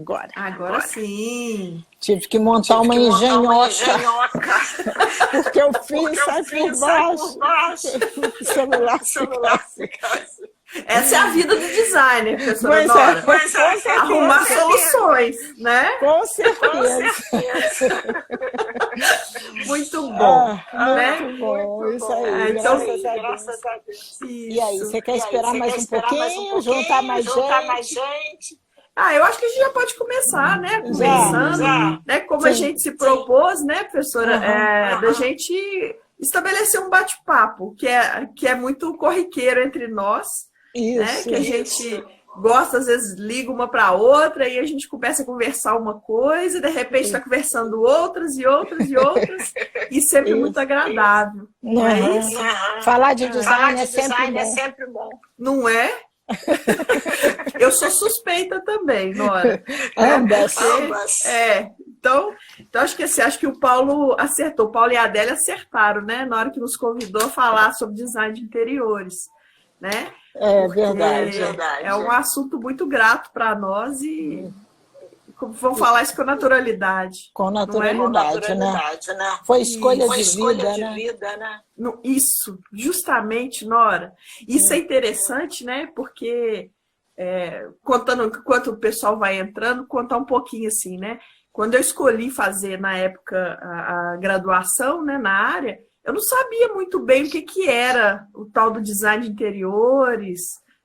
agora. Agora sim. Tive que montar uma engenhoca. Porque o fio sai por baixo. O celular fica. Essa é a vida do designer, professora Nora. Arrumar soluções, né? Com certeza. Muito bom. Muito bom. Isso aí, então, graças a Deus. E aí, você quer esperar mais um pouquinho? Juntar mais gente? Eu acho que a gente já pode começar, né? Conversando, né? Como a gente se propôs, né, professora, da gente estabelecer um bate-papo, que é muito corriqueiro entre nós, né? Que a gente gosta, às vezes, liga uma para outra e a gente começa a conversar uma coisa, e de repente está conversando outras, e sempre muito agradável. Não é isso? Falar de design é sempre bom. Não é? Eu sou suspeita também, Nora. Ambas. Então acho que assim, acho que o Paulo acertou, o Paulo e a Adélia acertaram, né? Na hora que nos convidou a falar sobre design de interiores, né? Verdade. É um assunto muito grato para nós e vamos falar isso com naturalidade. Com naturalidade, né? Foi escolha de vida, né? Isso, justamente, Nora. Isso é interessante, né? Porque, contando enquanto o pessoal vai entrando, contar um pouquinho assim, né? Quando eu escolhi fazer, na época, a graduação, né, na área, eu não sabia muito bem o que era o tal do design de interiores,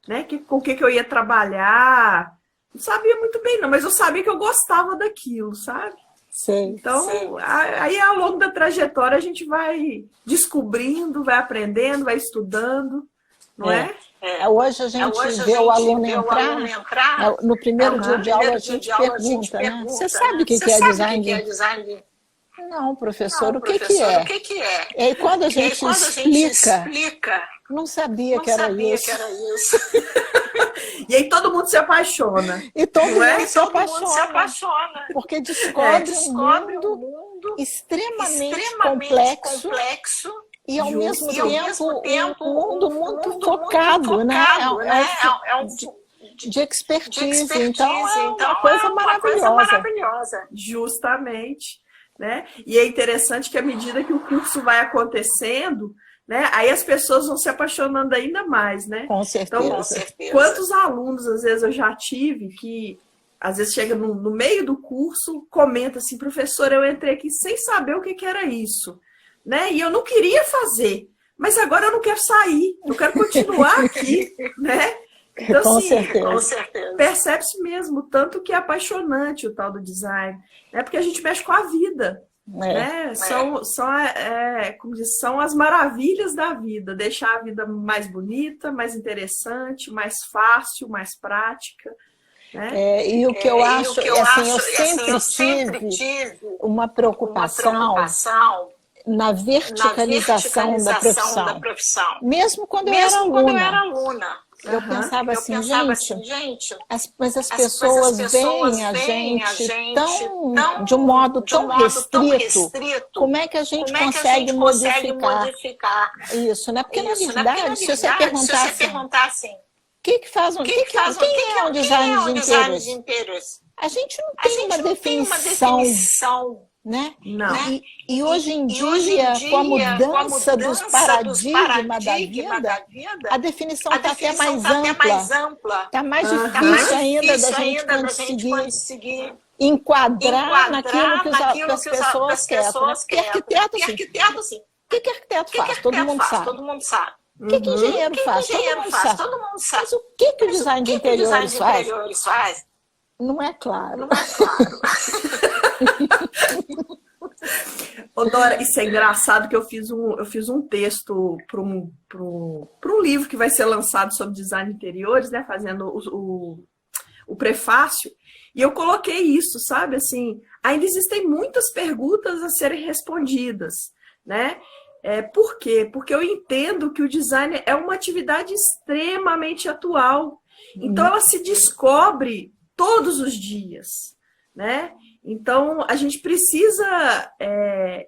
né? Com o que eu ia trabalhar. Não sabia muito bem, não, mas eu sabia que eu gostava daquilo, sabe? Sim. Então, aí ao longo da trajetória a gente vai descobrindo, vai aprendendo, vai estudando, não é? Hoje a gente vê o aluno entrar, no primeiro dia de aula a gente pergunta, né? Você sabe o que é design? Não, professor, o que é? E aí quando a gente explica, não sabia que era isso. E aí todo mundo se apaixona. E todo mundo se apaixona. Porque descobre um mundo extremamente complexo e ao mesmo tempo um mundo muito focado, né? De expertise. Então é uma coisa maravilhosa. Justamente. Né? E é interessante que à medida que o curso vai acontecendo, né, aí as pessoas vão se apaixonando ainda mais, né? Com certeza. Então, quantos alunos, às vezes, eu já tive que, às vezes, chega no meio do curso, comenta assim, professor, eu entrei aqui sem saber o que era isso, né? E eu não queria fazer, mas agora eu não quero sair, eu quero continuar aqui, né? Então, com assim, certeza. Percebe-se mesmo, tanto que é apaixonante o tal do design, né? Porque a gente mexe com a vida, né? Como diz, são as maravilhas da vida, deixar a vida mais bonita, mais interessante, mais fácil, mais prática. Né? E o que eu acho, eu sempre tive uma preocupação na verticalização da profissão. Mesmo quando eu era aluna. Eu pensava assim, gente, mas as pessoas veem a gente de um modo tão restrito, como é que a gente consegue modificar isso, né? Porque, na verdade, se você perguntar assim, quem é um design de interiores? A gente não tem uma definição. Né? Não. E hoje em dia, com a mudança dos paradigmas da vida, a definição está até mais ampla. Está mais difícil ainda da gente conseguir enquadrar naquilo que as pessoas querem. Porque arquiteto, assim, o que arquiteto faz? Todo mundo sabe. O que engenheiro faz? Todo mundo sabe. Mas o que o design de interiores faz? Não é claro. Ô, Dora, isso é engraçado que eu fiz um texto para um livro que vai ser lançado sobre design de interiores, né? Fazendo o prefácio, e eu coloquei isso, sabe? Assim, ainda existem muitas perguntas a serem respondidas, né? Por quê? Porque eu entendo que o design é uma atividade extremamente atual. Então, ela se descobre todos os dias, né? Então, a gente precisa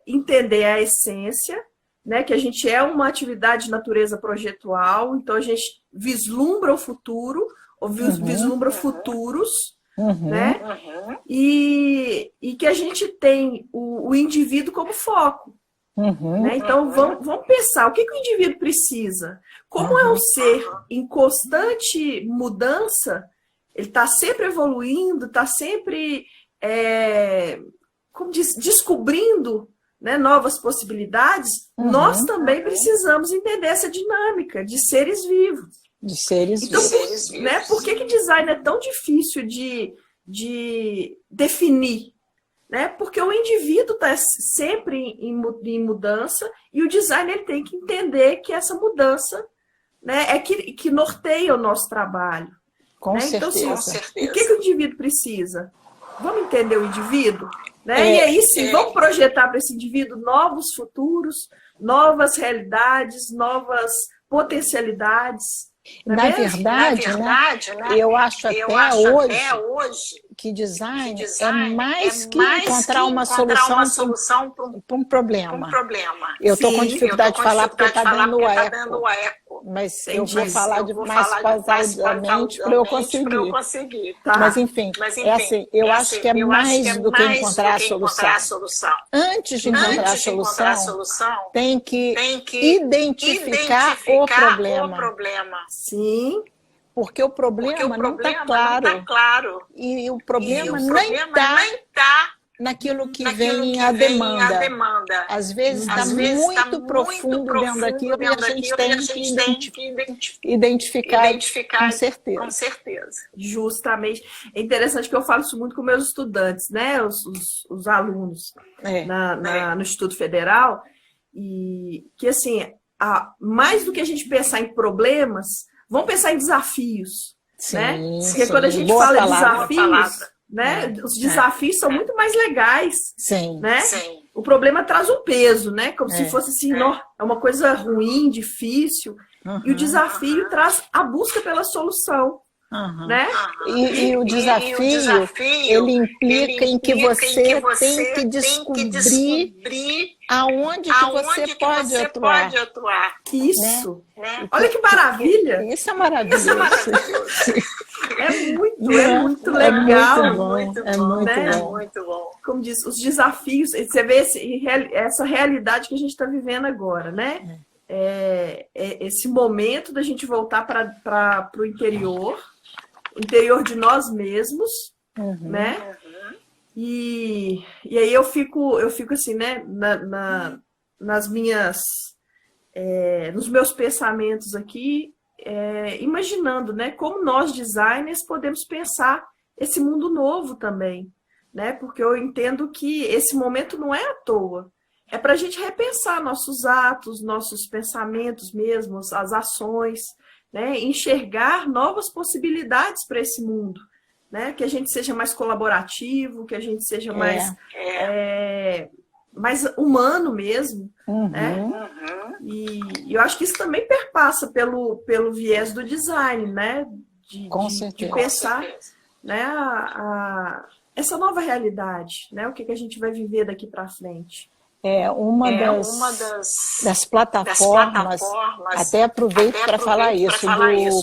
entender a essência, né? Que a gente é uma atividade de natureza projetual, então a gente vislumbra o futuro, ou vislumbra futuros, né? E que a gente tem o indivíduo como foco. Né? Então, vamos pensar, o que o indivíduo precisa? Como é um ser em constante mudança, ele está sempre evoluindo, está sempre como diz, descobrindo, né, novas possibilidades, nós também precisamos entender essa dinâmica de seres vivos. De seres vivos. Né, por que design é tão difícil de definir? Né? Porque o indivíduo está sempre em mudança e o design ele tem que entender que essa mudança, né, é que norteia o nosso trabalho. Com certeza. Então, assim, com certeza. O que o indivíduo precisa? Vamos entender o indivíduo? Né? E aí sim, vamos projetar para esse indivíduo novos futuros, novas realidades, novas potencialidades. Na verdade, né, eu acho até hoje que design é mais que encontrar uma solução para um problema. Eu estou com dificuldade de falar porque está dando eco. Mas eu vou falar mais pausadamente para eu conseguir. Tá. Mas enfim, é assim, eu acho que é mais do que encontrar a solução. Antes de encontrar a solução, tem que identificar o problema. Sim. Porque o problema não está claro. E o problema nem está naquilo que vem a demanda. Às vezes está muito profundo dentro daquilo e a gente tem que identificar com certeza. Justamente. É interessante que eu falo isso muito com meus estudantes, né? Os alunos no Instituto Federal. E que, assim, mais do que a gente pensar em problemas, vamos pensar em desafios. Sim, né? Porque quando a gente fala em desafios, né? Os desafios são muito mais legais. Sim. Né? O problema traz um peso, né? Como se fosse assim, é uma coisa ruim, difícil. E o desafio traz a busca pela solução. Né? E o desafio, ele implica em que você tem que descobrir aonde que você pode atuar. Isso. Né? Olha que maravilha. Isso é maravilhoso. É muito legal. É muito bom. Como diz, os desafios, você vê essa realidade que a gente está vivendo agora, né? Esse momento da gente voltar para o interior de nós mesmos, né? E aí eu fico assim, né? Nas minhas, nos meus pensamentos aqui, imaginando, né? Como nós designers podemos pensar esse mundo novo também, né? Porque eu entendo que esse momento não é à toa. É para a gente repensar nossos atos, nossos pensamentos mesmos, as ações, né? Enxergar novas possibilidades para esse mundo, né? Que a gente seja mais colaborativo, que a gente seja mais humano mesmo, né? E eu acho que isso também perpassa pelo viés do design, né? De pensar, né? Essa nova realidade, né? O que a gente vai viver daqui para frente. Uma das plataformas, até aproveito para falar isso,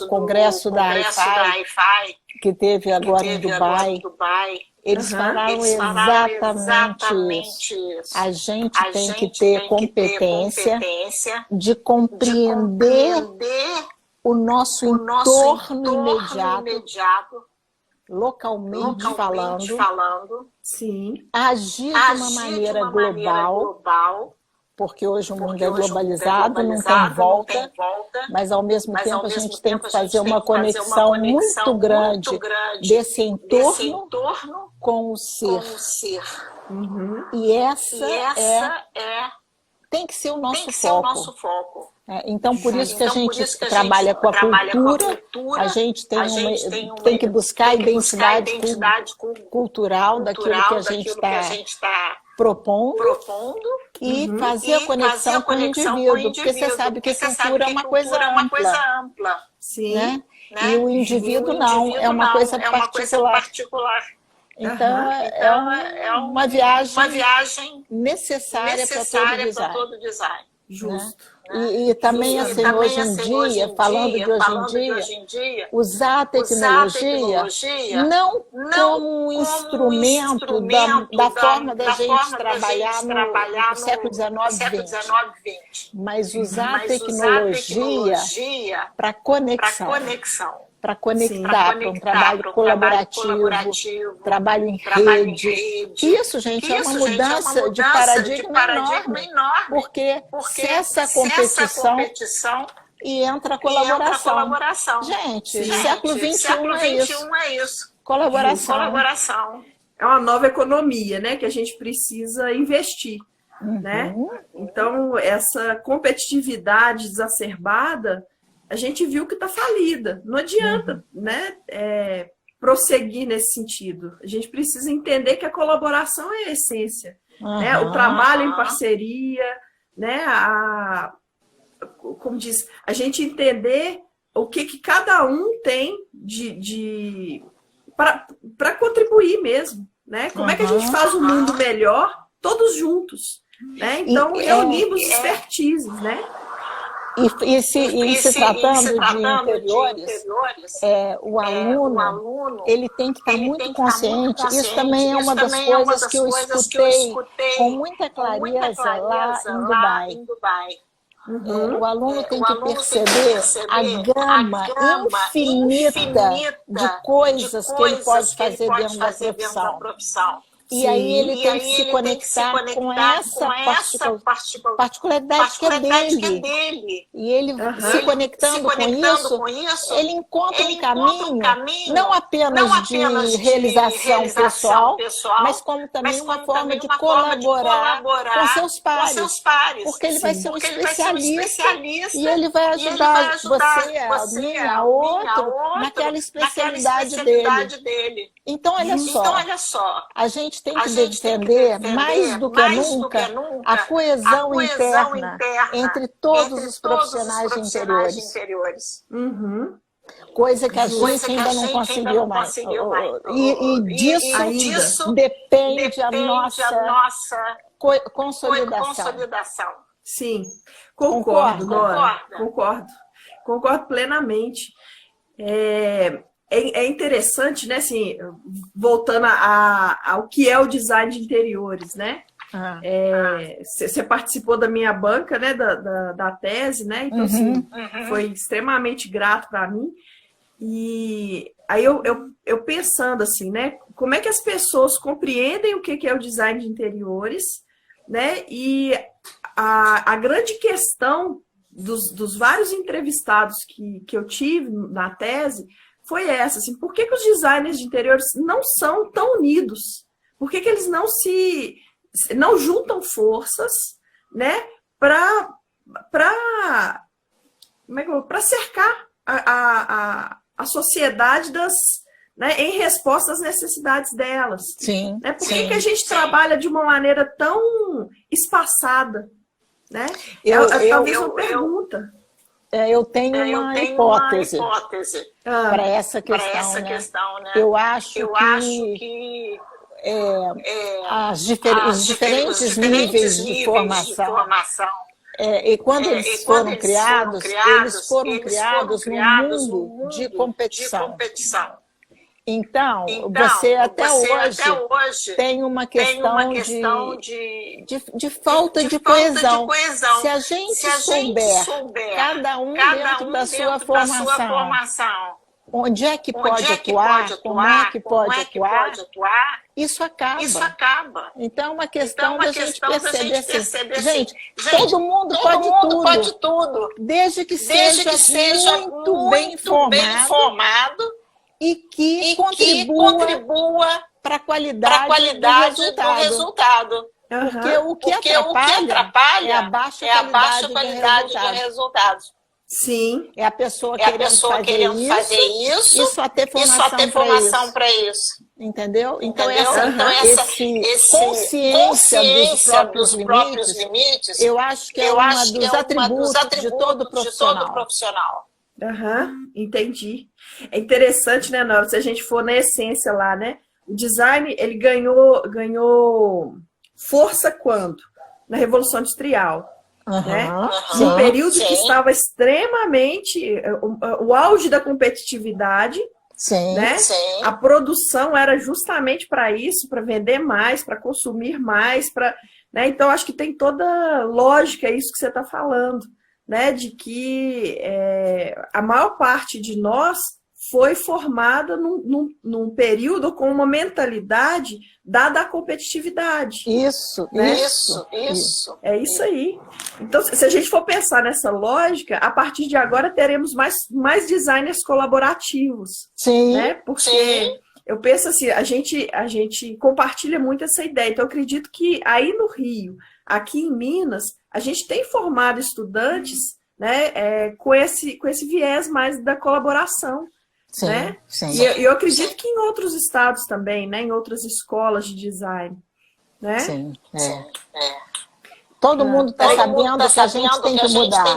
do congresso da IFAI, que teve agora em Dubai, eles falaram exatamente isso. A gente tem que ter competência de compreender o nosso entorno imediato, localmente falando, sim, agir de uma maneira global, porque hoje o mundo é globalizado, não tem volta, mas ao mesmo tempo a gente tem que fazer uma conexão muito grande desse entorno com o ser. E essa tem que ser o nosso foco. Então, por isso que a gente trabalha com a cultura, a gente tem que buscar a identidade cultural daquilo que a gente está propondo e fazer a conexão com o indivíduo, porque você sabe que a cultura é uma coisa ampla. Sim. Né? E o indivíduo não, é uma coisa particular. Então, é uma viagem necessária para todo design. Justo. E também, assim, hoje em dia, falando de hoje em dia, usar a tecnologia não como um instrumento da forma da gente trabalhar no século XIX, XX, mas usar a tecnologia para conexão. Para conectar, para um trabalho colaborativo, trabalho em rede. Isso, gente, é uma mudança de paradigma enorme, porque cessa a competição e entra a colaboração. Gente, século XXI é isso. Colaboração. É uma nova economia, né, que a gente precisa investir. Né? Então, essa competitividade exacerbada, a gente viu que está falida. Não adianta, né, prosseguir nesse sentido. A gente precisa entender que a colaboração é a essência. Né? O trabalho em parceria, né? Como diz, a gente entender o que cada um tem para contribuir mesmo. Né? Como é que a gente faz um mundo melhor, todos juntos. Né? Então, reunimos expertises, né? E se tratando de interiores, o aluno ele tem que estar muito consciente. Isso também é uma das coisas que eu escutei com muita clareza lá em Dubai. O aluno tem que perceber a gama infinita de coisas que ele pode fazer dentro da profissão. E aí ele tem que se conectar com essa particularidade que é dele. E ele se conectando com isso, ele encontra um caminho não apenas de realização pessoal, mas como também uma forma de colaborar com seus pares. Porque ele vai ser um especialista e ele vai ajudar você, a mim, a outro, naquela especialidade dele. Então, olha só, a gente tem que defender, mais do que nunca, a coesão interna entre todos os profissionais de interiores. Coisa que a gente ainda não conseguiu mais. E disso depende a nossa consolidação. Sim, concordo, Nora. Concordo plenamente. É interessante, né, assim, voltando ao que é o design de interiores, né? Você participou da minha banca, né, da tese, né? Então, assim, foi extremamente grato para mim. E aí eu pensando assim, né, como é que as pessoas compreendem o que é o design de interiores, né? E a grande questão dos vários entrevistados que eu tive na tese foi essa, assim, por que os designers de interiores não são tão unidos? Por que eles não juntam forças, né, para cercar a sociedade né, em resposta às necessidades delas? Sim. Né? Por que a gente trabalha de uma maneira tão espaçada? Né? Talvez uma pergunta. Eu tenho uma hipótese para essa questão, né? Eu acho que os diferentes níveis de formação, e quando eles foram criados num mundo de competição. Então, você até hoje tem uma questão de falta de coesão. Se a gente souber, cada um dentro da sua formação, onde é que pode atuar, como é que pode atuar, isso acaba. Então, é uma questão da gente perceber assim, gente, todo mundo pode tudo, desde que seja muito bem informado, e que contribua para a qualidade do resultado. Porque o que atrapalha é a baixa qualidade de resultados. Sim. É a pessoa querendo fazer isso e só ter formação para isso. Entendeu? Então, essa consciência dos próprios limites, eu acho que é um dos atributos de todo profissional. Entendi. É interessante, né, Nora? Se a gente for na essência lá, né? O design, ele ganhou força quando? Na Revolução Industrial, né? Um período que estava extremamente... O auge da competitividade, né? A produção era justamente para isso, para vender mais, para consumir mais, né? Então, acho que tem toda lógica isso que você está falando, né? De que a maior parte de nós foi formada num período com uma mentalidade dada à competitividade. Isso, né? isso. É isso aí. Então, se a gente for pensar nessa lógica, a partir de agora teremos mais designers colaborativos. Sim. Né? Porque eu penso assim, a gente compartilha muito essa ideia. Então, eu acredito que aí no Rio, aqui em Minas, a gente tem formado estudantes, né, com esse viés mais da colaboração. Sim, né? sim. E eu acredito que em outros estados também, né? Em outras escolas de design. Né? Sim, Todo mundo está sabendo que a gente tem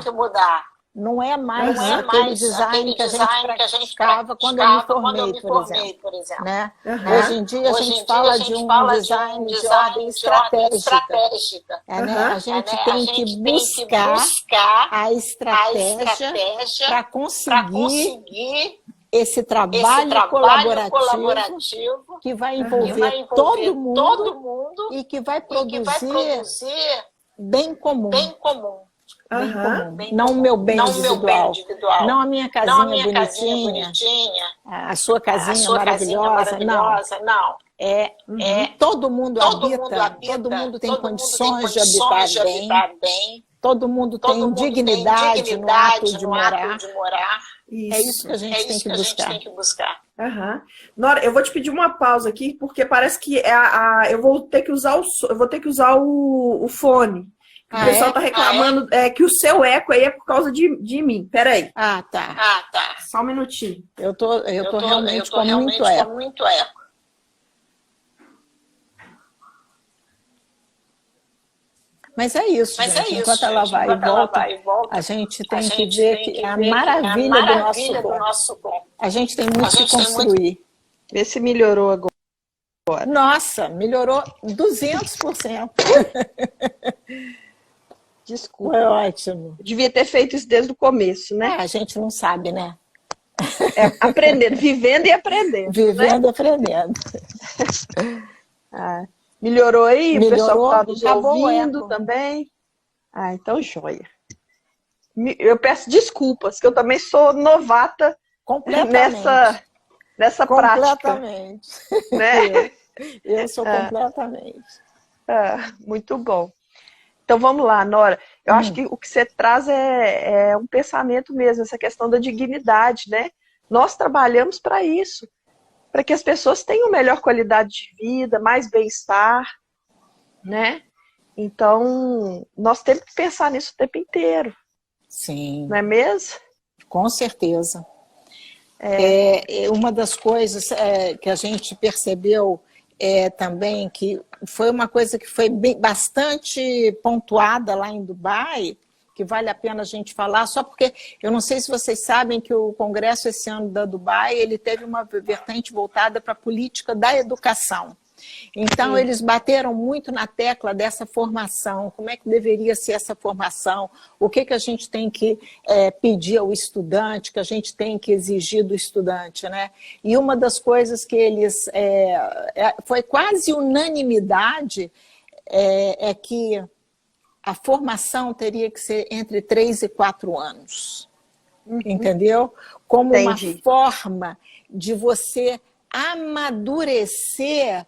que mudar. Não é mais aquele design que a gente praticava quando eu me formei, por exemplo. Né? Hoje em dia a gente fala de um design de ordem estratégica. Né? A gente tem que buscar a estratégia para conseguir esse trabalho colaborativo que vai envolver todo mundo e que vai produzir bem comum. Não o meu bem individual. Não a minha casinha bonitinha, a sua casinha maravilhosa. Não. Todo mundo habita, todo mundo tem condições de habitar bem. Todo mundo tem dignidade no ato de morar. Isso. É isso que a gente tem que buscar. Nora, eu vou te pedir uma pausa aqui, porque parece que eu vou ter que usar o fone. O pessoal está reclamando que o seu eco aí é por causa de mim. Peraí. Tá. Só um minutinho. Eu tô realmente com muito eco. Mas é isso, gente. Enquanto ela vai e volta, a gente tem que ver que a maravilha do nosso dom. A gente tem muito que construir. Vê se melhorou agora. Nossa, melhorou 200%. Desculpa. Foi ótimo. Eu devia ter feito isso desde o começo, né? A gente não sabe, né? Aprendendo, vivendo e aprendendo. Vivendo e aprendendo. Melhorou aí? Melhorou, o pessoal está nos ouvindo eco. também? Então joia. Eu peço desculpas, que eu também sou novata nessa prática. Completamente. Né? Eu sou completamente. Muito bom. Então vamos lá, Nora. Eu acho que o que você traz é um pensamento mesmo, essa questão da dignidade, né? Nós trabalhamos para isso, para que as pessoas tenham melhor qualidade de vida, mais bem-estar, né? Então, nós temos que pensar nisso o tempo inteiro. Sim. Não é mesmo? Com certeza. Uma das coisas que a gente percebeu também, que foi uma coisa que foi bastante pontuada lá em Dubai, que vale a pena a gente falar, só porque eu não sei se vocês sabem que o Congresso esse ano da Dubai, ele teve uma vertente voltada para a política da educação. Então, eles bateram muito na tecla dessa formação, como é que deveria ser essa formação, o que a gente tem que pedir ao estudante, que a gente tem que exigir do estudante, né? E uma das coisas que eles... foi quase unanimidade, é que a formação teria que ser entre 3 e 4 anos, entendeu? Como uma forma de você amadurecer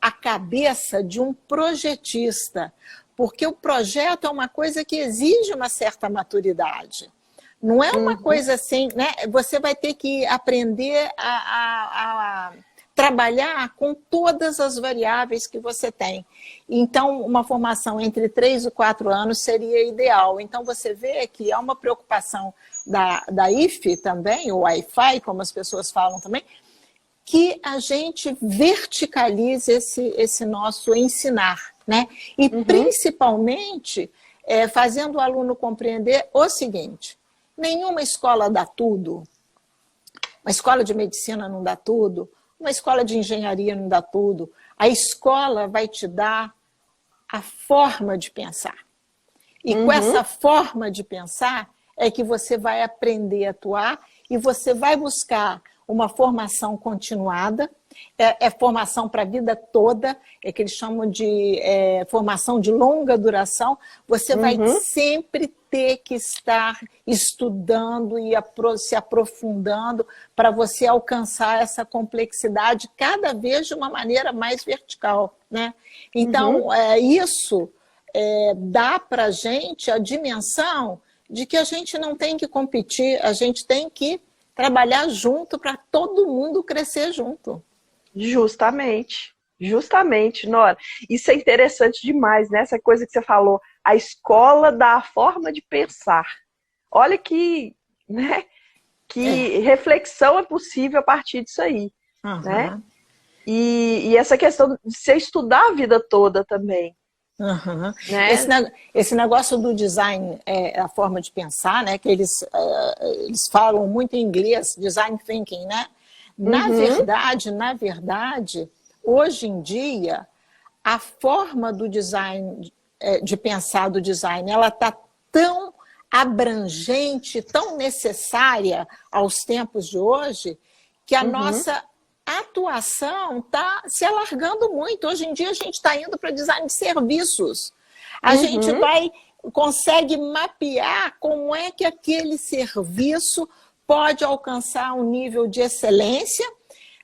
a cabeça de um projetista, porque o projeto é uma coisa que exige uma certa maturidade. Não é uma coisa assim, né? Você vai ter que aprender a trabalhar com todas as variáveis que você tem. Então, uma formação entre 3 e 4 anos seria ideal. Então, você vê que há uma preocupação da IFE também, ou Wi-Fi, como as pessoas falam também, que a gente verticalize esse nosso ensinar, né? E principalmente fazendo o aluno compreender o seguinte: nenhuma escola dá tudo, uma escola de medicina não dá tudo, uma escola de engenharia não dá tudo. A escola vai te dar a forma de pensar. E com essa forma de pensar é que você vai aprender a atuar e você vai buscar uma formação continuada, formação para a vida toda, é que eles chamam de formação de longa duração. Você vai sempre ter que estar estudando e se aprofundando para você alcançar essa complexidade cada vez de uma maneira mais vertical, né? Então, isso dá para a gente a dimensão de que a gente não tem que competir, a gente tem que trabalhar junto para todo mundo crescer junto. Justamente, Nora. Isso é interessante demais, né? Essa coisa que você falou, a escola da forma de pensar. Olha que, né? Que reflexão é possível a partir disso aí, né? E essa questão de você estudar a vida toda também. Né? Esse negócio do design, a forma de pensar, né? Que eles falam muito em inglês, design thinking, né? Na verdade, hoje em dia, a forma do design, de pensar do design, ela está tão abrangente, tão necessária aos tempos de hoje, que a nossa atuação está se alargando muito. Hoje em dia a gente está indo para design de serviços. A gente consegue mapear como é que aquele serviço pode alcançar um nível de excelência,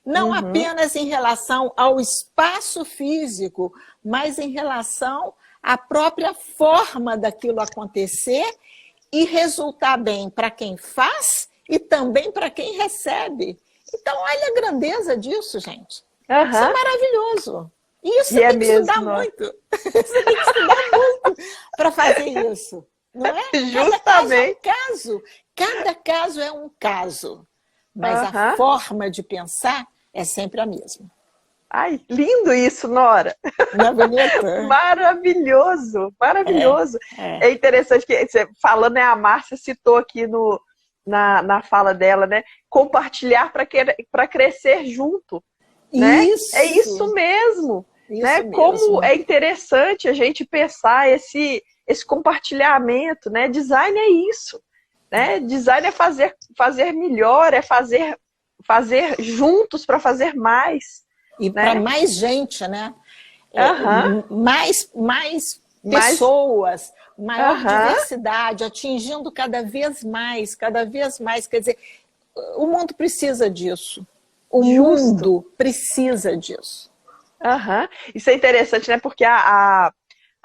não apenas em relação ao espaço físico, mas em relação à própria forma daquilo acontecer e resultar bem para quem faz e também para quem recebe. Então, olha a grandeza disso, gente. Isso é maravilhoso. E isso tem que estudar muito. Você tem que estudar muito para fazer isso. Não é? Justamente. Cada caso é um caso. Mas a forma de pensar é sempre a mesma. Ai, lindo isso, Nora. Não é bonito? Maravilhoso. É interessante que, falando, a Márcia citou aqui na fala dela, né? Compartilhar para crescer junto. Né? Isso. É isso mesmo. Né? Como é interessante a gente pensar esse compartilhamento, né? Design é isso. Né? Design é fazer melhor, é fazer juntos para fazer mais. E para mais gente, né? Mais pessoas, maior diversidade, atingindo cada vez mais. Quer dizer, o mundo precisa disso. O mundo precisa disso. Isso é interessante, né? Porque a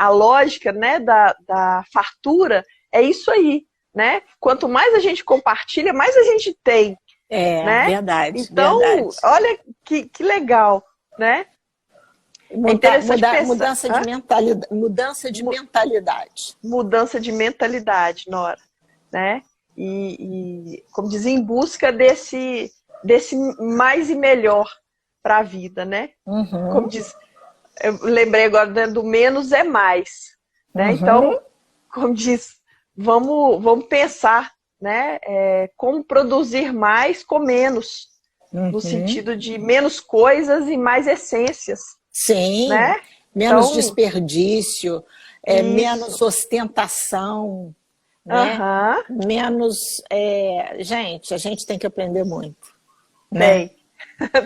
lógica, né, da fartura é isso aí, né? Quanto mais a gente compartilha, mais a gente tem. Né? Verdade. Então, olha que legal, né? Mudança de mentalidade. Mudança de mentalidade, Nora. Né? E como dizia, em busca desse mais e melhor para a vida, né? Como diz, eu lembrei agora, né, do menos é mais. Né? Então, como diz, vamos pensar, né? Como produzir mais com menos. No sentido de menos coisas e mais essências. Sim, né? Menos desperdício, menos ostentação, né? Menos... gente, a gente tem que aprender muito. Né?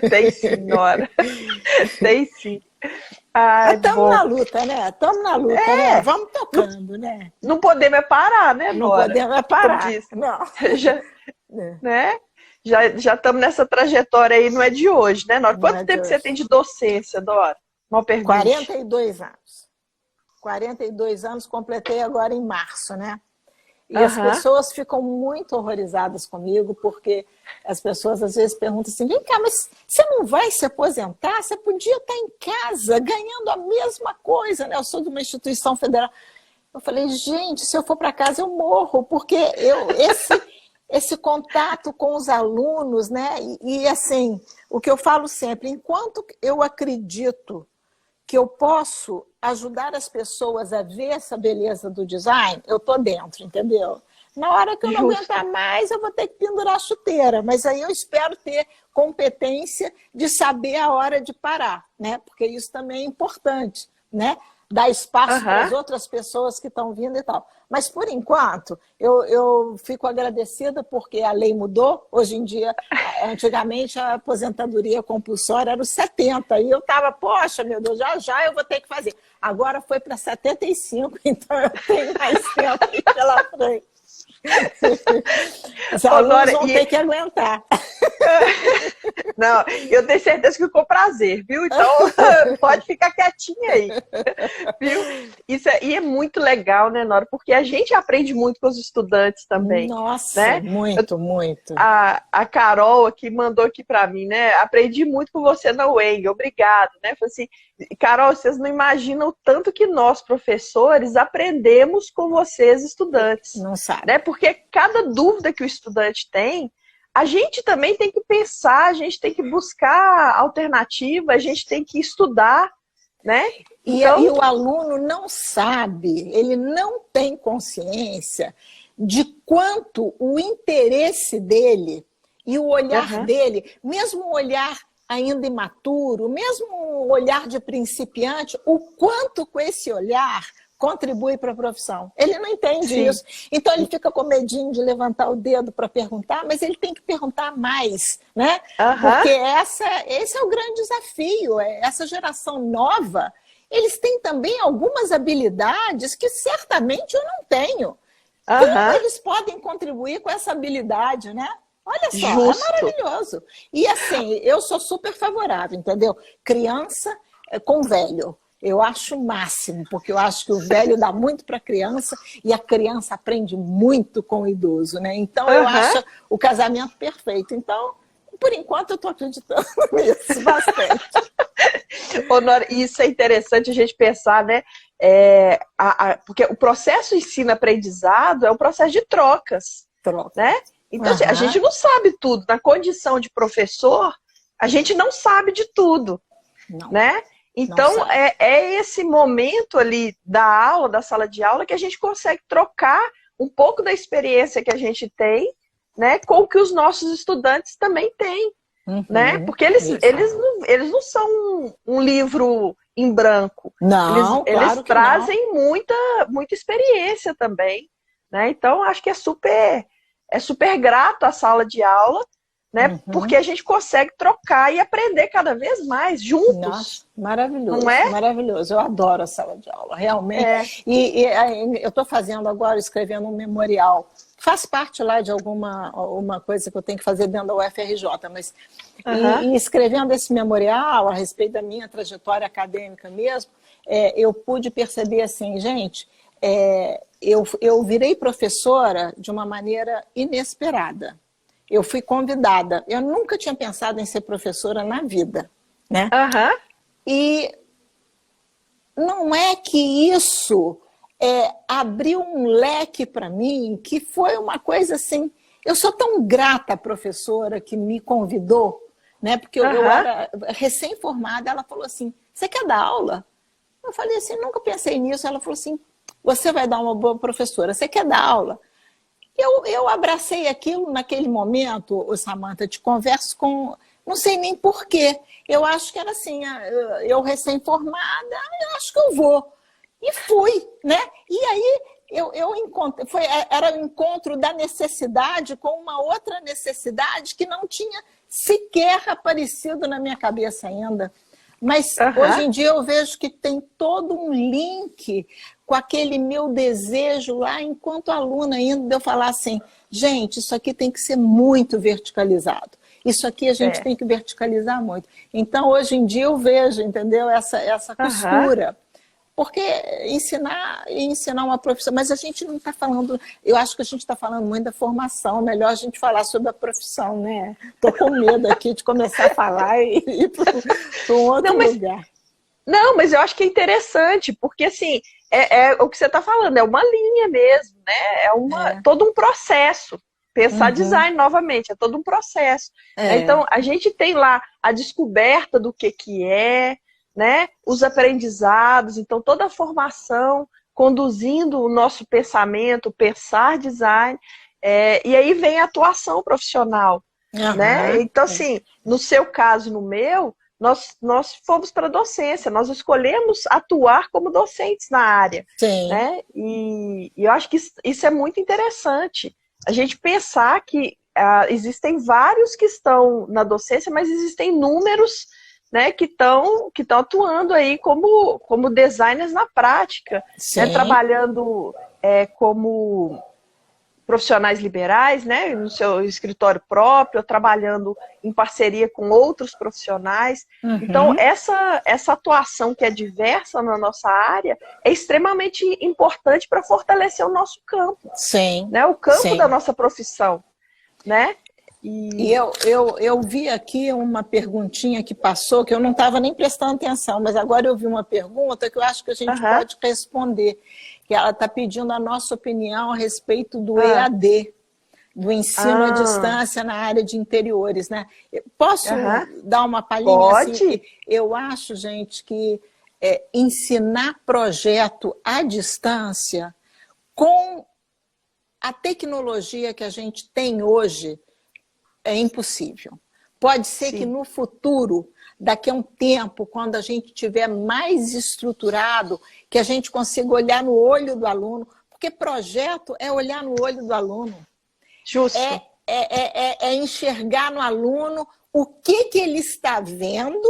Tem sim, Nora. Tem sim. Estamos na luta, né? Estamos na luta, né? Vamos tocando, né? Não podemos parar, né, Nora? Não podemos parar. Não. Né? Já estamos nessa trajetória aí, não é de hoje, né, Nora? Quanto tempo você tem de docência, Nora? Uma pergunta. 42 anos. 42 anos, completei agora em março, né? E as pessoas ficam muito horrorizadas comigo, porque as pessoas às vezes perguntam assim, vem cá, mas você não vai se aposentar? Você podia estar em casa ganhando a mesma coisa, né? Eu sou de uma instituição federal. Eu falei, gente, se eu for para casa eu morro, porque esse contato com os alunos, né? E assim, o que eu falo sempre, enquanto eu acredito que eu posso ajudar as pessoas a ver essa beleza do design, eu tô dentro, entendeu? Na hora que eu não aguentar mais, eu vou ter que pendurar a chuteira, mas aí eu espero ter competência de saber a hora de parar, né? Porque isso também é importante, né? dar espaço para as outras pessoas que estão vindo e tal. Mas, por enquanto, eu fico agradecida porque a lei mudou. Hoje em dia, antigamente, a aposentadoria compulsória era os 70. E eu estava, poxa, meu Deus, já eu vou ter que fazer. Agora foi para 75, então eu tenho mais tempo pela frente. Os alunos vão ter que aguentar. Não, eu tenho certeza que ficou prazer, viu? Então, pode ficar quietinha aí. Viu? E é muito legal, né, Nora? Porque a gente aprende muito com os estudantes também. Nossa, né? Muito. A Carol aqui mandou aqui para mim, né? Aprendi muito com você na UENG, obrigado, né? Falei assim, Carol, vocês não imaginam o tanto que nós, professores, aprendemos com vocês, estudantes. Não sabe. Né? Porque cada dúvida que o estudante tem, a gente também tem que pensar, a gente tem que buscar alternativa, a gente tem que estudar, né? E o aluno não sabe, ele não tem consciência de quanto o interesse dele e o olhar dele, mesmo o olhar ainda imaturo, mesmo o olhar de principiante, o quanto com esse olhar contribui para a profissão. Ele não entende isso. Então ele fica com medinho de levantar o dedo para perguntar, mas ele tem que perguntar mais, né? Porque esse é o grande desafio. Essa geração nova, eles têm também algumas habilidades que certamente eu não tenho. Como eles podem contribuir com essa habilidade, né? Olha só, é maravilhoso. E assim, eu sou super favorável, entendeu? Criança com velho. Eu acho o máximo, porque eu acho que o velho dá muito para a criança e a criança aprende muito com o idoso, né? Então, eu acho o casamento perfeito. Então, por enquanto, eu estou acreditando nisso bastante. Ô, Nora, isso é interessante a gente pensar, né? Porque o processo ensino-aprendizado é um processo de trocas, né? Então, assim, a gente não sabe tudo. Na condição de professor, a gente não sabe de tudo, né? Então, é esse momento ali da aula, da sala de aula, que a gente consegue trocar um pouco da experiência que a gente tem, né, com o que os nossos estudantes também têm, né? Porque eles não são um livro em branco. Não, eles trazem muita experiência também, né? Então, acho que é super grato a sala de aula, né? Porque a gente consegue trocar e aprender cada vez mais juntos. Nossa, maravilhoso, não é? Maravilhoso. Eu adoro a sala de aula, realmente. E eu estou fazendo agora, escrevendo um memorial. Faz parte lá de uma coisa que eu tenho que fazer dentro da UFRJ, mas e escrevendo esse memorial a respeito da minha trajetória acadêmica mesmo, eu pude perceber assim, gente, eu virei professora de uma maneira inesperada. Eu fui convidada. Eu nunca tinha pensado em ser professora na vida, né? E não é que isso abriu um leque para mim, que foi uma coisa assim... Eu sou tão grata à professora que me convidou, né? Porque eu era recém-formada, ela falou assim, você quer dar aula? Eu falei assim, nunca pensei nisso. Ela falou assim, você vai dar uma boa professora, você quer dar aula? Eu abracei aquilo naquele momento, Samantha, te converso com... Não sei nem porquê. Eu acho que era assim, eu recém-formada, eu acho que eu vou. E fui, né? E aí eu encontrei, era o encontro da necessidade com uma outra necessidade que não tinha sequer aparecido na minha cabeça ainda. Mas hoje em dia eu vejo que tem todo um link com aquele meu desejo lá, enquanto aluna ainda, de eu falar assim, gente, isso aqui tem que ser muito verticalizado. Isso aqui a gente tem que verticalizar muito. Então, hoje em dia eu vejo, entendeu? Essa costura. Porque ensinar uma profissão, mas a gente não está falando, eu acho que a gente está falando muito da formação, melhor a gente falar sobre a profissão, né? Estou com medo aqui de começar a falar e ir para um outro lugar. Não, mas eu acho que é interessante, porque assim, o que você está falando, é uma linha mesmo, né? Todo um processo. Pensar design novamente, é todo um processo. Então, a gente tem lá a descoberta do que é, né? Os aprendizados, então toda a formação conduzindo o nosso pensamento, pensar design, e aí vem a atuação profissional, né? Então, assim, no seu caso e no meu, nós fomos para a docência, nós escolhemos atuar como docentes na área. Sim. Né? E eu acho que isso é muito interessante. A gente pensar que existem vários que estão na docência, mas existem inúmeros, né, que estão atuando aí como designers na prática, né, trabalhando como profissionais liberais, né, no seu escritório próprio, trabalhando em parceria com outros profissionais. Então, essa atuação que é diversa na nossa área é extremamente importante para fortalecer o nosso campo. Sim. Né, o campo da nossa profissão. Né? E eu vi aqui uma perguntinha que passou, que eu não estava nem prestando atenção, mas agora eu vi uma pergunta que eu acho que a gente pode responder, que ela está pedindo a nossa opinião a respeito do EAD, do ensino à distância na área de interiores. Né? Posso dar uma palhinha? Pode. Assim, eu acho, gente, que ensinar projeto à distância com a tecnologia que a gente tem hoje é impossível. Pode ser que no futuro, daqui a um tempo, quando a gente tiver mais estruturado, que a gente consiga olhar no olho do aluno, porque projeto é olhar no olho do aluno. Justo. É enxergar no aluno o que ele está vendo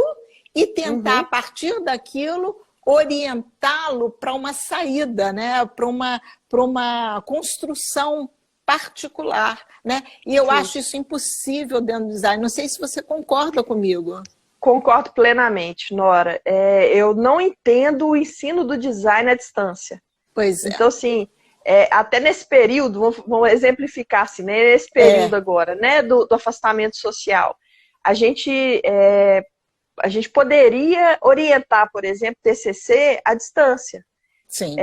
e tentar, a partir daquilo, orientá-lo para uma saída, né? Para uma construção particular. Né? E eu acho isso impossível dentro do design. Não sei se você concorda comigo. Concordo plenamente, Nora. Eu não entendo o ensino do design à distância. Pois é. Então, assim, até nesse período, vamos exemplificar assim, né? Nesse período agora, né? Do afastamento social, a gente poderia orientar, por exemplo, TCC à distância. Sim.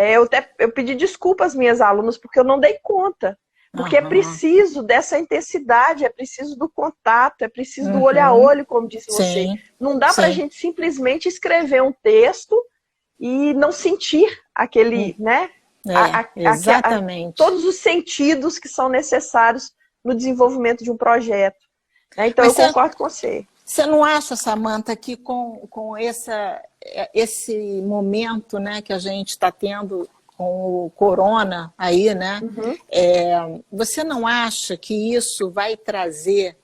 Eu pedi desculpa às minhas alunas porque eu não dei conta. Porque é preciso dessa intensidade, é preciso do contato, é preciso do olho a olho, como disse você. Não dá para a gente simplesmente escrever um texto e não sentir aquele, né? Exatamente. Todos os sentidos que são necessários no desenvolvimento de um projeto. Então, eu concordo com você. Você não acha, Samantha, que com esse momento, né, que a gente está tendo com o corona aí, né? Você não acha que isso vai trazer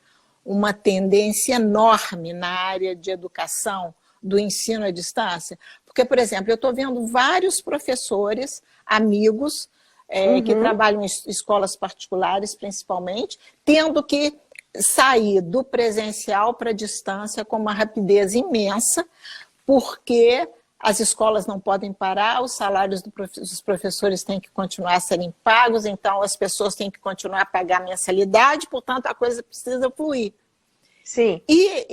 uma tendência enorme na área de educação, do ensino à distância? Porque, por exemplo, eu estou vendo vários professores, amigos, que trabalham em escolas particulares, principalmente, tendo que sair do presencial para a distância com uma rapidez imensa, porque as escolas não podem parar, os salários dos professores têm que continuar a serem pagos, então as pessoas têm que continuar a pagar a mensalidade, portanto a coisa precisa fluir. Sim. E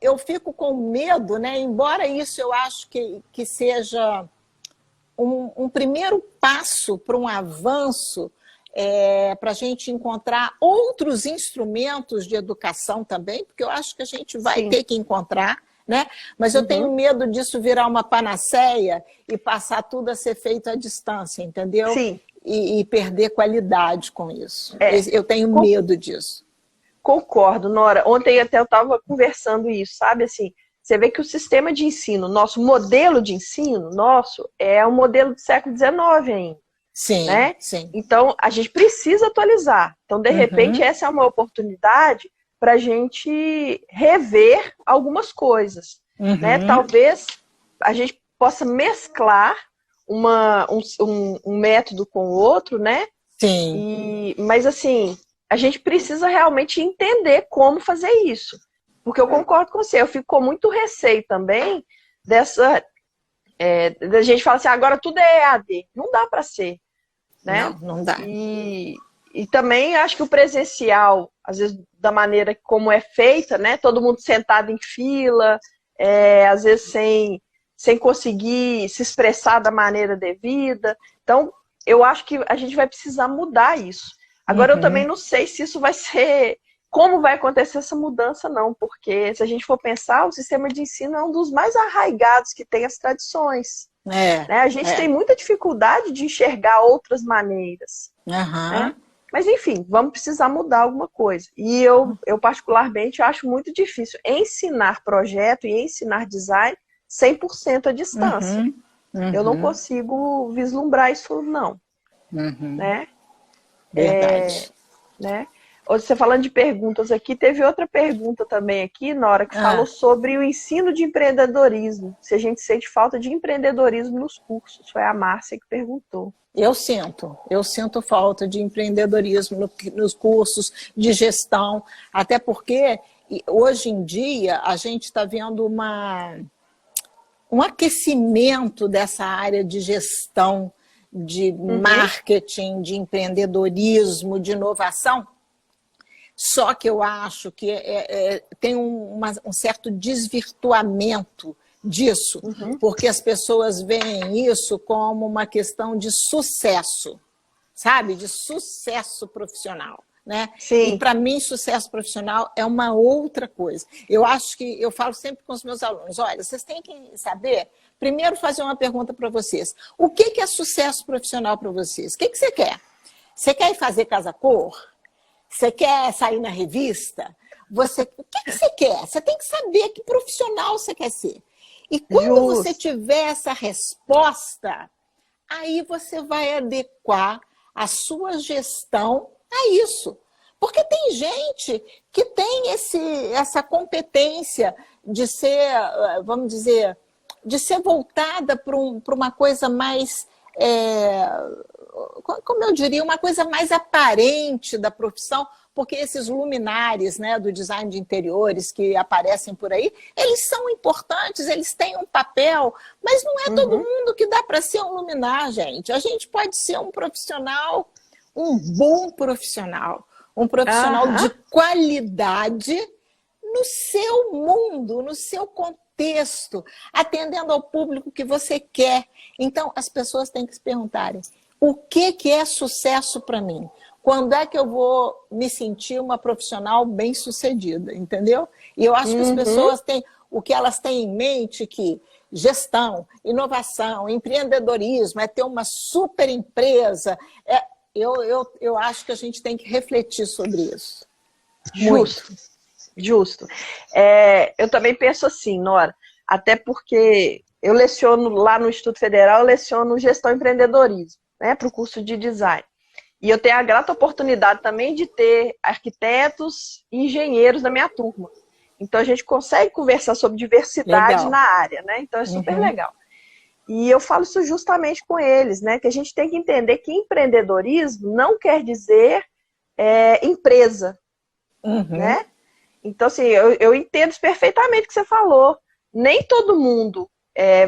eu fico com medo, né? Embora isso eu acho que seja um primeiro passo para um avanço, para a gente encontrar outros instrumentos de educação também, porque eu acho que a gente vai ter que encontrar, né? Mas eu tenho medo disso virar uma panaceia e passar tudo a ser feito à distância, entendeu? Sim. E perder qualidade com isso. Eu tenho medo disso. Concordo, Nora. Ontem até eu estava conversando isso, sabe? Assim, você vê que o sistema de ensino, nosso modelo de ensino, é um modelo do século XIX ainda. Sim, né? Sim. Então, a gente precisa atualizar. Então, de repente, essa é uma oportunidade para a gente rever algumas coisas. Né? Talvez a gente possa mesclar um método com o outro, né? Sim. Mas, assim, a gente precisa realmente entender como fazer isso. Porque eu concordo com você, eu fico com muito receio também da gente falar assim, agora tudo é EAD. Não dá para ser. Né? Não dá. E também acho que o presencial, às vezes da maneira como é feita, né? Todo mundo sentado em fila, às vezes sem conseguir se expressar da maneira devida. Então, eu acho que a gente vai precisar mudar isso. Agora, eu também não sei se isso vai ser... Como vai acontecer essa mudança, não. Porque, se a gente for pensar, o sistema de ensino é um dos mais arraigados que tem as tradições. Né? A gente tem muita dificuldade de enxergar outras maneiras. Né? Mas, enfim, vamos precisar mudar alguma coisa. E eu particularmente, acho muito difícil ensinar projeto e ensinar design 100% à distância. Eu não consigo vislumbrar isso, não. Né? Verdade. Né? Você falando de perguntas aqui, teve outra pergunta também aqui, Nora, que falou sobre o ensino de empreendedorismo. Se a gente sente falta de empreendedorismo nos cursos. Foi a Márcia que perguntou. Eu sinto falta de empreendedorismo nos cursos de gestão, até porque hoje em dia a gente está vendo um aquecimento dessa área de gestão, de marketing, de empreendedorismo, de inovação. Só que eu acho que tem um certo desvirtuamento disso, porque as pessoas veem isso como uma questão de sucesso, sabe? De sucesso profissional, né? Sim. E para mim, sucesso profissional é uma outra coisa. Eu acho que, eu falo sempre com os meus alunos, olha, vocês têm que saber, primeiro fazer uma pergunta para vocês. O que é sucesso profissional para vocês? O que você quer? Você quer ir fazer casa cor? Você quer sair na revista? O que você quer? Você tem que saber que profissional você quer ser. E quando você tiver essa resposta, aí você vai adequar a sua gestão a isso. Porque tem gente que tem essa competência de ser, vamos dizer, de ser voltada para uma coisa mais, como eu diria, uma coisa mais aparente da profissão, porque esses luminares, né, do design de interiores que aparecem por aí, eles são importantes, eles têm um papel, mas não é todo mundo que dá para ser um luminar, gente. A gente pode ser um profissional, um bom profissional, um profissional de qualidade no seu mundo, no seu contexto, atendendo ao público que você quer. Então, as pessoas têm que se perguntarem, o que é sucesso para mim? Quando é que eu vou me sentir uma profissional bem-sucedida, entendeu? E eu acho que as pessoas têm, o que elas têm em mente que gestão, inovação, empreendedorismo, é ter uma super empresa. Eu acho que a gente tem que refletir sobre isso. Justo. Eu também penso assim, Nora, até porque eu leciono lá no Instituto Federal, eu leciono gestão e empreendedorismo, né, para o curso de design. E eu tenho a grata oportunidade também de ter arquitetos e engenheiros na minha turma. Então a gente consegue conversar sobre diversidade na área, né? Então é super legal. E eu falo isso justamente com eles, né? Que a gente tem que entender que empreendedorismo não quer dizer empresa, né? Então, assim, eu entendo perfeitamente o que você falou. Nem todo mundo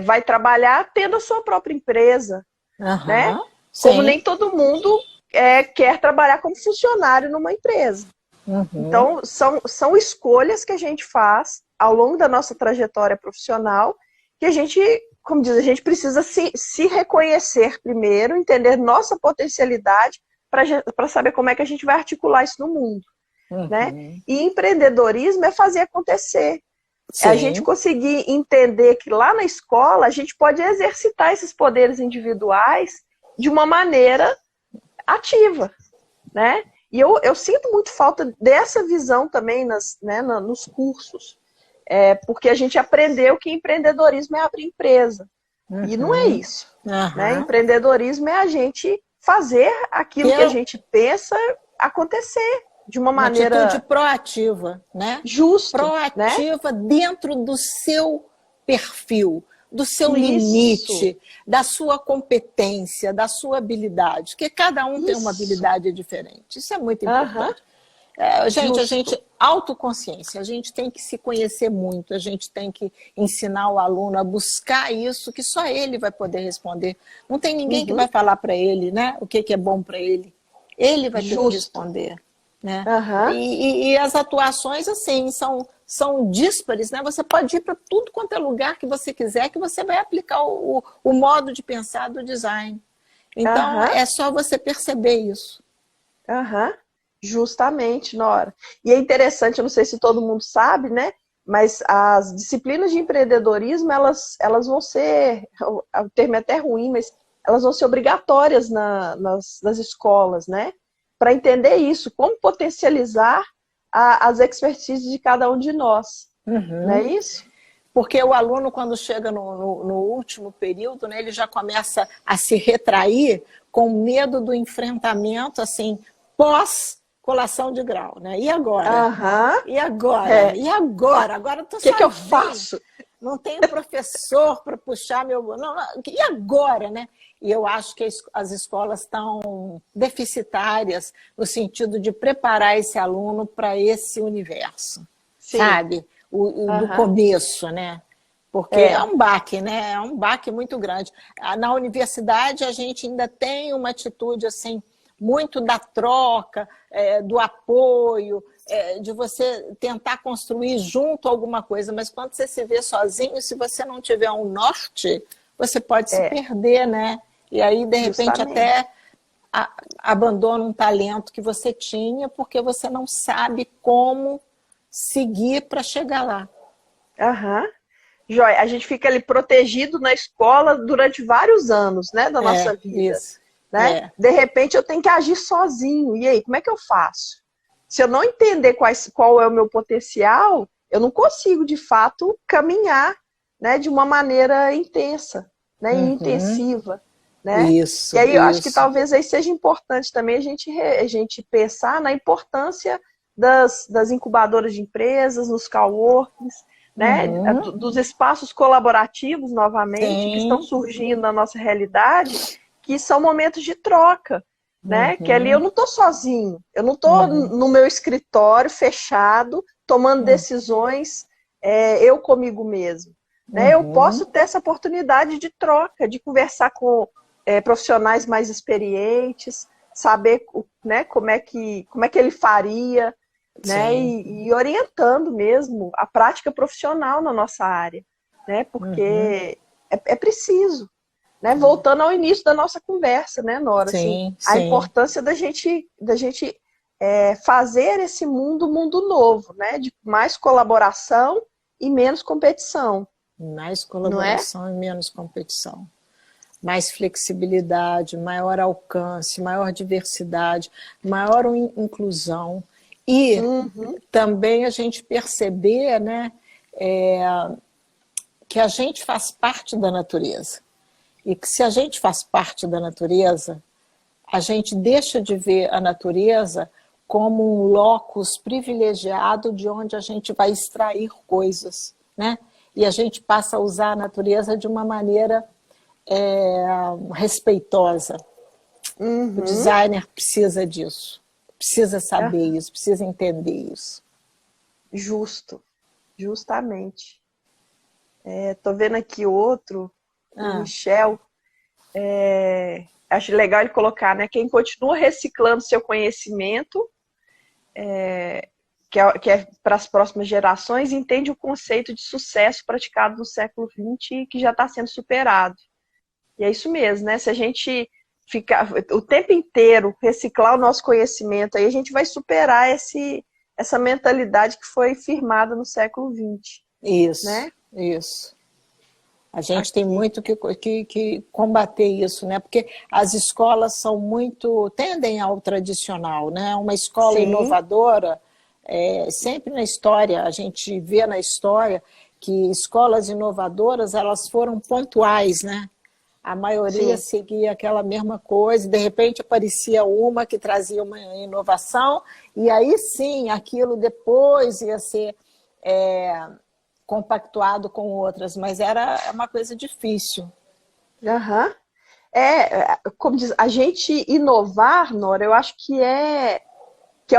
vai trabalhar tendo a sua própria empresa, né? Como nem todo mundo quer trabalhar como funcionário numa empresa. Então, são escolhas que a gente faz ao longo da nossa trajetória profissional que a gente, como diz, a gente precisa se reconhecer primeiro, entender nossa potencialidade para saber como é que a gente vai articular isso no mundo. Né? E empreendedorismo é fazer acontecer. É a gente conseguir entender que lá na escola a gente pode exercitar esses poderes individuais de uma maneira ativa, né? E eu sinto muito falta dessa visão também nos cursos, porque a gente aprendeu que empreendedorismo é abrir empresa, e não é isso. Né? Empreendedorismo é a gente fazer aquilo que a gente pensa acontecer de uma maneira... atitude proativa, né? Justa. Proativa, né? Dentro do seu perfil, do seu limite, da sua competência, da sua habilidade, porque cada um tem uma habilidade diferente. Isso é muito importante. Gente, autoconsciência, a gente tem que se conhecer muito, a gente tem que ensinar o aluno a buscar isso, que só ele vai poder responder. Não tem ninguém que vai falar para ele, né, o que é bom para ele. Ele vai ter que responder. Né? E as atuações, assim, são díspares, né? Você pode ir para tudo quanto é lugar que você quiser, que você vai aplicar o modo de pensar do design. Então, é só você perceber isso. Justamente, Nora. E é interessante, eu não sei se todo mundo sabe, né? Mas as disciplinas de empreendedorismo, elas vão ser, o termo é até ruim, mas elas vão ser obrigatórias nas escolas, né? para entender isso, como potencializar as expertises de cada um de nós. Não é isso? Porque o aluno, quando chega no último período, né, ele já começa a se retrair com medo do enfrentamento, assim, pós-colação de grau, né? E agora? E agora? E agora? Agora eu estou sozinho. O que eu faço? Não tenho professor para puxar meu... Não, e agora, né? E eu acho que as escolas estão deficitárias no sentido de preparar esse aluno para esse universo, sabe? Do começo, né? Porque é um baque, né? É um baque muito grande. Na universidade, a gente ainda tem uma atitude, assim, muito da troca, do apoio, de você tentar construir junto alguma coisa, mas quando você se vê sozinho, se você não tiver um norte, você pode se perder, né? E aí, de repente, até abandona um talento que você tinha, porque você não sabe como seguir para chegar lá. Joia, a gente fica ali protegido na escola durante vários anos, né, da nossa vida. Isso. Né? De repente eu tenho que agir sozinho. E aí, como é que eu faço? Se eu não entender qual é o meu potencial, eu não consigo, de fato, caminhar, né, de uma maneira intensa, né, e intensiva. Né? Isso, e aí eu acho que talvez aí seja importante também a gente pensar na importância das incubadoras de empresas, nos coworkings, né? Dos espaços colaborativos, novamente, que estão surgindo na nossa realidade, que são momentos de troca, né? Que ali eu não estou sozinho, eu não estou no meu escritório fechado, tomando decisões eu comigo mesmo. Né? Eu posso ter essa oportunidade de troca, de conversar com profissionais mais experientes, saber, né, como é que ele faria, né, e orientando mesmo a prática profissional na nossa área, né, porque é preciso, né, voltando ao início da nossa conversa, né, Nora, assim, a importância da gente fazer esse mundo novo, né, de mais colaboração e menos competição. Mais colaboração e menos competição. Mais flexibilidade, maior alcance, maior diversidade, maior inclusão. E também a gente perceber, né, que a gente faz parte da natureza. E que se a gente faz parte da natureza, a gente deixa de ver a natureza como um locus privilegiado de onde a gente vai extrair coisas, né? E a gente passa a usar a natureza de uma maneira respeitosa. O designer precisa disso, precisa saber isso, precisa entender isso. Justamente. Tô vendo aqui outro, o Michel, acho legal ele colocar, né, quem continua reciclando seu conhecimento, que é para as próximas gerações, entende o conceito de sucesso praticado no século XX e que já está sendo superado. E é isso mesmo, né? Se a gente ficar o tempo inteiro reciclar o nosso conhecimento, aí a gente vai superar essa mentalidade que foi firmada no século XX. Isso, né? Isso. A gente tem muito que combater isso, né? Porque as escolas tendem ao tradicional, né? Uma escola inovadora, sempre na história, a gente vê na história que escolas inovadoras, elas foram pontuais, né? A maioria seguia aquela mesma coisa, de repente aparecia uma que trazia uma inovação, e aí sim, aquilo depois ia ser compactuado com outras, mas era uma coisa difícil. Como diz, a gente inovar, Nora, eu acho que é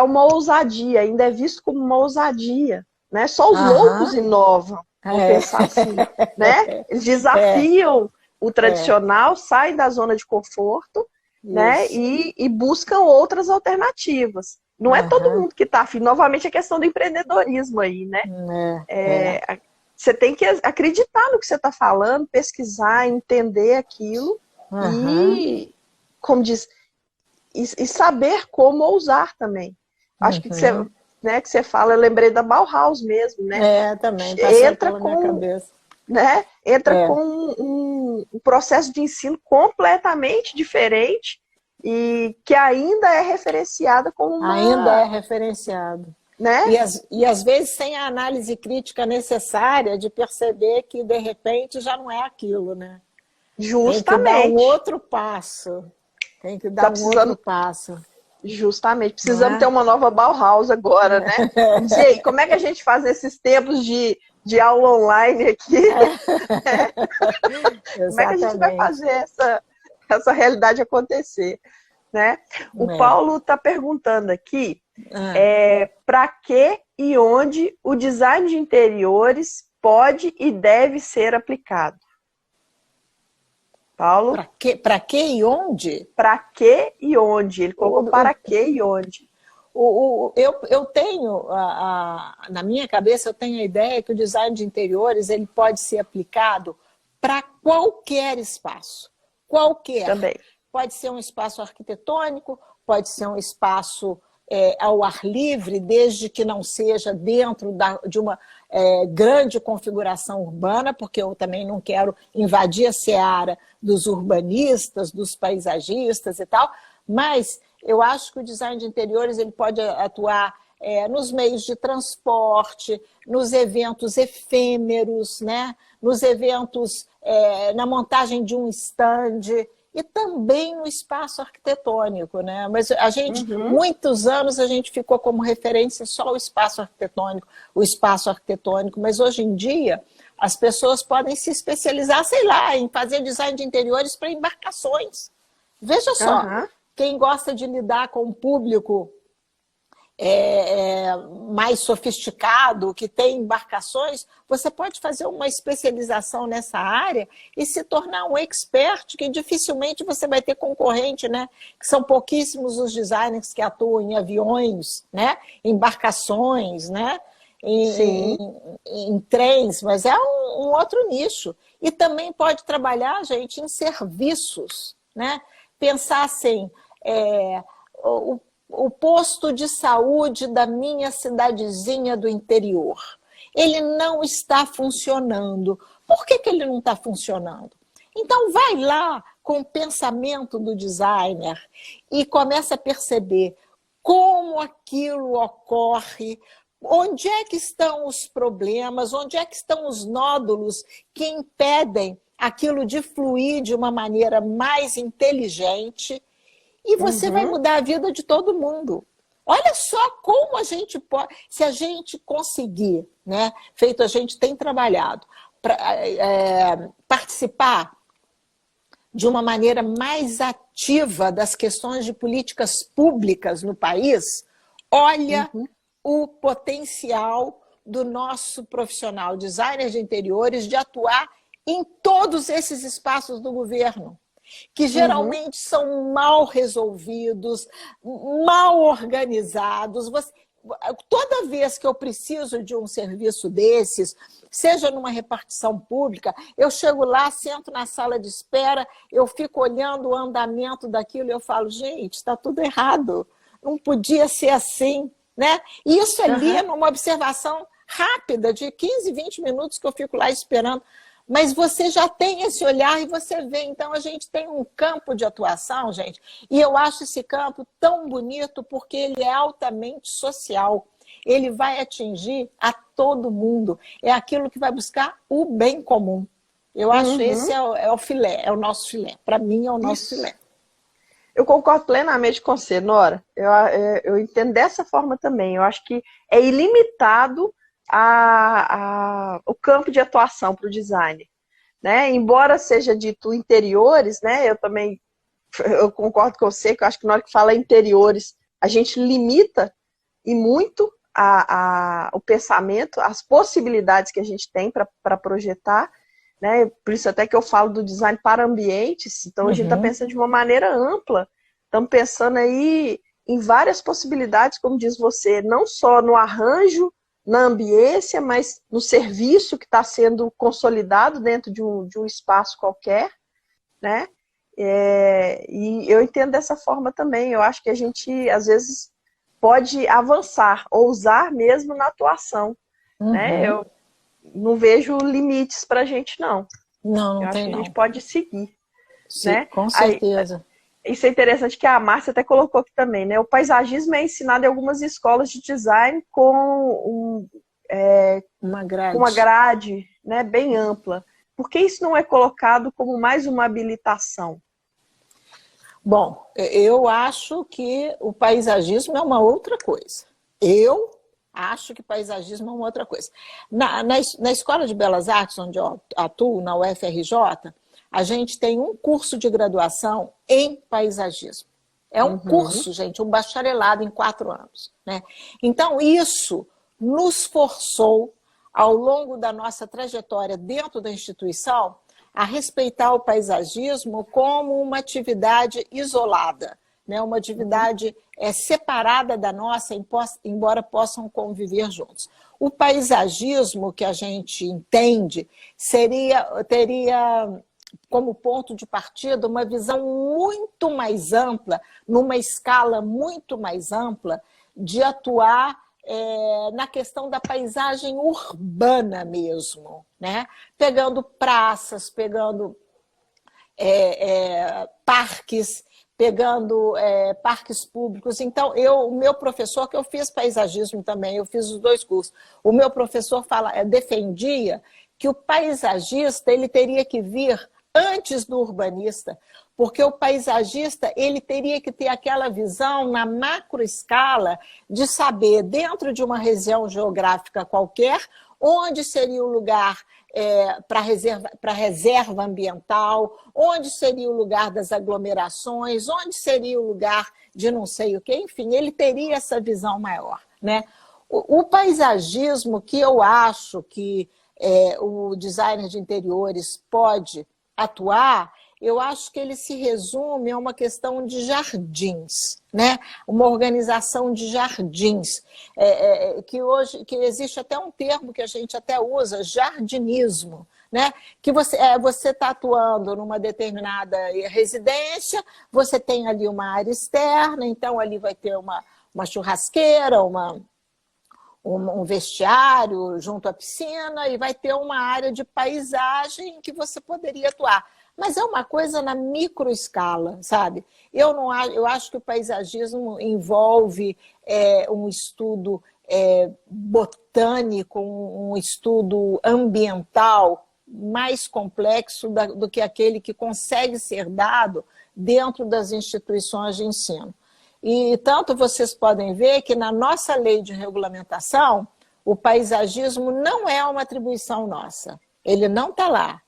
uma ousadia, ainda é visto como uma ousadia, né? Só os loucos inovam, vamos pensar assim, né? Eles desafiam o tradicional, saem da zona de conforto, né? E buscam outras alternativas. Não é todo mundo que está afim. Novamente a questão do empreendedorismo aí, né? Você tem que acreditar no que você está falando, pesquisar, entender aquilo e, como diz, e saber como ousar também. Acho que você fala, eu lembrei da Bauhaus mesmo, né? Também, passou pela minha cabeça. Né? Entra com um processo de ensino completamente diferente e que ainda é referenciada como uma... Ainda é referenciado. Né? E às vezes sem a análise crítica necessária de perceber que, de repente, já não é aquilo, né? Justamente. Tem que dar um outro passo. Tem que dar outro passo. Justamente. Precisamos ter uma nova Bauhaus agora, né? E aí, como é que a gente faz nesses tempos de aula online aqui? Como é que a gente vai fazer essa realidade acontecer? Né? O Paulo está perguntando aqui para que e onde o design de interiores pode e deve ser aplicado. Paulo? Para que e onde? Para que e onde? Ele colocou para que e onde. Eu tenho, na minha cabeça, eu tenho a ideia que o design de interiores ele pode ser aplicado para qualquer espaço. Qualquer. Também. Pode ser um espaço arquitetônico, pode ser um espaço ao ar livre, desde que não seja dentro de uma grande configuração urbana, porque eu também não quero invadir a seara dos urbanistas, dos paisagistas e tal, mas eu acho que o design de interiores ele pode atuar nos meios de transporte, nos eventos efêmeros, né? Nos eventos, na montagem de um stand, e também no espaço arquitetônico, né? Mas a gente, muitos anos, a gente ficou como referência só o espaço arquitetônico, mas hoje em dia as pessoas podem se especializar, sei lá, em fazer design de interiores para embarcações. Veja só, quem gosta de lidar com o público mais sofisticado, que tem embarcações, você pode fazer uma especialização nessa área e se tornar um expert, que dificilmente você vai ter concorrente, né? Que são pouquíssimos os designers que atuam em aviões, né? Embarcações, né? Em trens, mas é um outro nicho. E também pode trabalhar, gente, em serviços, né? Pensar assim, o posto de saúde da minha cidadezinha do interior, ele não está funcionando. Por que ele não está funcionando? Então vai lá com o pensamento do designer e começa a perceber como aquilo ocorre, onde é que estão os problemas, onde é que estão os nódulos que impedem aquilo de fluir de uma maneira mais inteligente. E você vai mudar a vida de todo mundo. Olha só como a gente pode... Se a gente conseguir, né, feito a gente tem trabalhado, para participar de uma maneira mais ativa das questões de políticas públicas no país, olha o potencial do nosso profissional designer de interiores de atuar em todos esses espaços do governo, que geralmente são mal resolvidos, mal organizados. Toda vez que eu preciso de um serviço desses, seja numa repartição pública, eu chego lá, sento na sala de espera, eu fico olhando o andamento daquilo e eu falo, gente, está tudo errado, não podia ser assim, né? E isso ali é numa observação rápida, de 15, 20 minutos que eu fico lá esperando. Mas você já tem esse olhar e você vê. Então, a gente tem um campo de atuação, gente, e eu acho esse campo tão bonito porque ele é altamente social. Ele vai atingir a todo mundo. É aquilo que vai buscar o bem comum. Eu acho que esse é o filé, é o nosso filé. Para mim, é o nosso filé. Eu concordo plenamente com você, Nora. Eu entendo dessa forma também. Eu acho que é ilimitado o campo de atuação para o design, né? Embora seja dito interiores, né? Eu concordo com você, que eu acho que na hora que fala interiores, a gente limita e muito o pensamento, as possibilidades que a gente tem para projetar, né? Por isso até que eu falo do design para ambientes. Então a gente está pensando de uma maneira ampla, estamos pensando aí em várias possibilidades, como diz você, não só no arranjo, na ambiência, mas no serviço que está sendo consolidado dentro de um espaço qualquer, né? E eu entendo dessa forma também. Eu acho que a gente, às vezes, pode avançar, ousar mesmo na atuação, né? Eu não vejo limites para a gente, não. Não eu tem, acho que não. a gente pode seguir. Sim, né? Com certeza. isso é interessante que a Márcia até colocou aqui também, né? O paisagismo é ensinado em algumas escolas de design com uma grade, né, bem ampla. Por que isso não é colocado como mais uma habilitação? Bom, eu acho que o paisagismo é uma outra coisa. Eu acho que paisagismo é uma outra coisa. Na Escola de Belas Artes, onde eu atuo, na UFRJ, a gente tem um curso de graduação em paisagismo. É um curso, gente, um bacharelado em 4 anos. Né? Então, isso nos forçou, ao longo da nossa trajetória dentro da instituição, a respeitar o paisagismo como uma atividade isolada, né? Uma atividade separada da nossa, embora possam conviver juntos. O paisagismo que a gente entende teria como ponto de partida uma visão muito mais ampla, numa escala muito mais ampla, de atuar na questão da paisagem urbana mesmo, né? Pegando praças, pegando parques, pegando parques públicos. Então, o meu professor, que eu fiz paisagismo também, eu fiz os 2 cursos, o meu professor defendia que o paisagista ele teria que vir antes do urbanista, porque o paisagista ele teria que ter aquela visão na macroescala de saber, dentro de uma região geográfica qualquer, onde seria o lugar para reserva ambiental, onde seria o lugar das aglomerações, onde seria o lugar de não sei o quê, enfim, ele teria essa visão maior. Né? O paisagismo que eu acho que o designer de interiores pode atuar, eu acho que ele se resume a uma questão de jardins, né? Uma organização de jardins, que existe até um termo que a gente até usa, jardinismo, né? Que você está atuando numa determinada residência, você tem ali uma área externa, então ali vai ter uma churrasqueira, um vestiário junto à piscina e vai ter uma área de paisagem que você poderia atuar. Mas é uma coisa na microescala, sabe? Eu acho que o paisagismo envolve um estudo botânico, um estudo ambiental mais complexo do que aquele que consegue ser dado dentro das instituições de ensino. E tanto vocês podem ver que na nossa lei de regulamentação, o paisagismo não é uma atribuição nossa. Ele não está lá.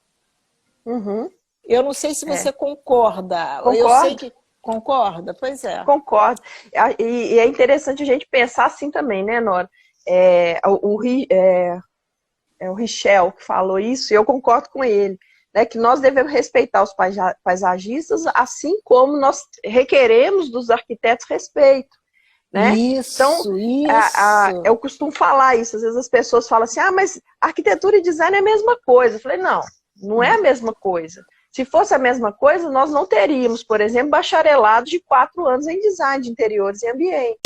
Eu não sei se você concorda. Concordo. Eu sei que concorda, pois é. Concordo. E é interessante a gente pensar assim também, né, Nora? O Richel que falou isso, e eu concordo com ele. Né, que nós devemos respeitar os paisagistas, assim como nós requeremos dos arquitetos respeito. Né? Isso. Eu costumo falar isso, às vezes as pessoas falam assim, mas arquitetura e design é a mesma coisa. Eu falei, não é a mesma coisa. Se fosse a mesma coisa, nós não teríamos, por exemplo, bacharelado de 4 anos em design de interiores e ambiente.